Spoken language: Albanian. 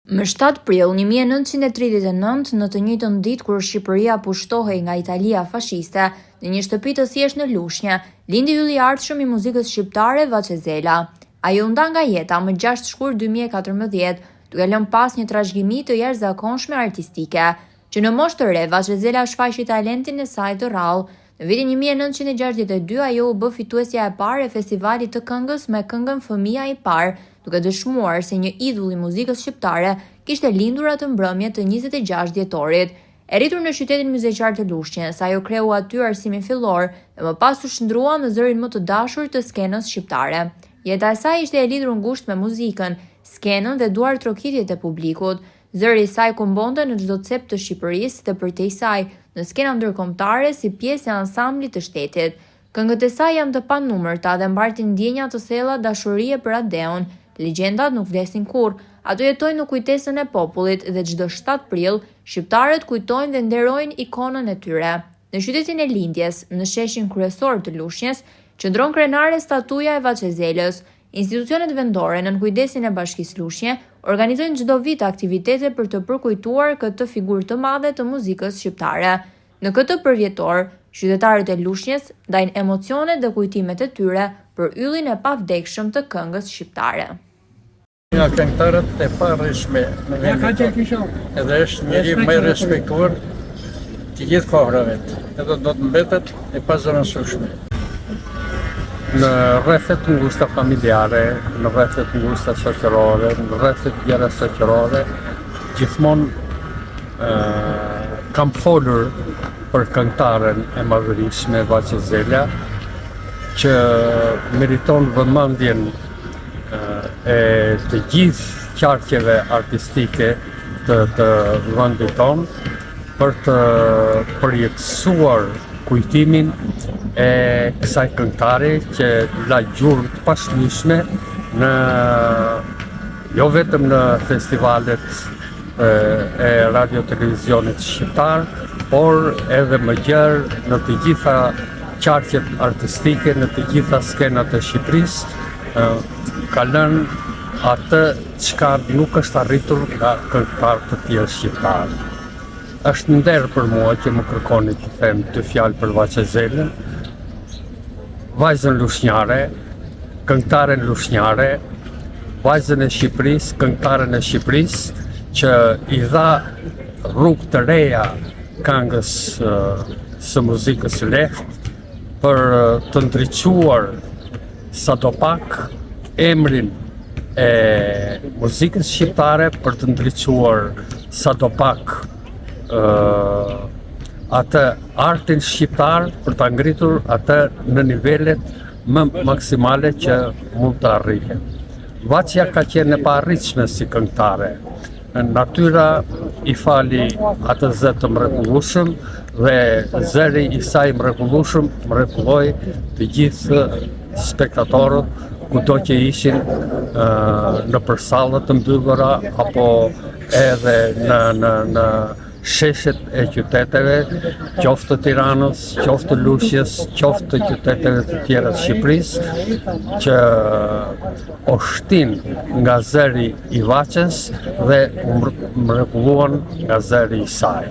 Më 7 prill 1939, në të njëjtën ditë kur Shqipëria pushtohej nga Italia fashiste, në një shtëpi të thjeshtë në Lushnjë, lindi ylli i ardhshëm i muzikës shqiptare Vaçe Zela. Ai u nda nga jeta më 6 shkurt 2014, duke lënë pas një trashëgimi të jashtëzakonshme artistike, që në moshë të re Vaçe Zela shfaqi talentin e saj të rrallë. Në vitin 1962 ajo u bë fituesja e parë e festivalit të këngës me këngën Fëmia i parë, duke dëshmuar se një idhull i muzikës shqiptare kishte lindur atë mbrëmje të 26 dhjetorit. E rritur në qytetin muzikar të Lushnjës, ajo kreu aty arsimin fillor dhe më pas u shndrua në zërin më të dashur të skenës shqiptare. Jeta e saj ishte e lidhur ngushtë me muzikën, skenën dhe duar trokitjet e publikut. Zëri i saj kumbonte në çdo cep të Shqipërisë dhe përtej saj në skenën ndërkombëtare si pjesë e ansamblit të shtetit. Këngët e saj janë të panumërta dhe mbartin ndjenja të thella dashurie për Adeon. Legjendat nuk vdesin kurrë, ato jetojnë në kujtesën e popullit dhe çdo 7 prill shqiptarët kujtojnë dhe nderojnë ikonën e tyre. Në qytetin e lindjes, në sheshin kryesor të Lushnjës, qëndron krenare statuja e Vaçe Zelës. Institucionet vendore nën kujdesin e Bashkisë Lushnjë organizojnë çdo vit aktivitete për të përkujtuar këtë figurë të madhe të muzikës shqiptare. Në këtë përvjetor, qytetarët e Lushnjës ndajnë emocionet dhe kujtimet e tyre për yllin e pavdekshëm të këngës shqiptare. Nga këngëtarët e parishme në vendin tonë, edhe është njëri më i respektuar të gjithë kohrave, edhe do të mbetet e pazëvendësueshme. Në rrethet ngushta familjare, në rrethet ngushta shoqërore, në rrethet tjera shoqërore, gjithmonë kam folur për këngëtaren e madhërisme Vaçe Zela, që meriton vëmendjen e të gjithë qarqeve artistike të vendit tonë për të përjetësuar kujtimin e kësaj këngëtare që la gjurmë të pashmishme në jo vetëm në festivalet e radio televizionit shqiptar, por edhe më gjerë në të gjitha qarqet artistike, në të gjitha skenat e Shqipërisë, ka lënë atë çka nuk është arritur nga këngëtarë të tjerë shqiptarë. Është nder për mua që më kërkoni të them 2 fjalë për Vaçe Zelën, vajzën lushnjare, këngëtaren lushnjare, vajzën e Shqipërisë, këngëtaren e Shqipërisë, që i dha rrugë të reja këngës së muzikës së lehtë për të ndriçuar sadopak emrin e muzikës shqiptare, për të ndriçuar sadopak atë artin shqiptar, për ta ngritur atë në nivelet më maksimale që mund të arrihet. Vaçja ka qenë e paarritshme si këngëtare. Natyra i fali atë zë të mrekullueshëm dhe zëri i saj mrekullueshëm mrekulloi të gjithë spektatorët kudo që ishin në përsallet të mbyllura apo edhe në sheshet e qyteteve, qoftë të Tiranës, qoftë të Lushnjës, qoftë të qyteteve të tjera të Shqipërisë, që o shtin nga zëri i Vaçes dhe mrekulluan nga zëri i saj.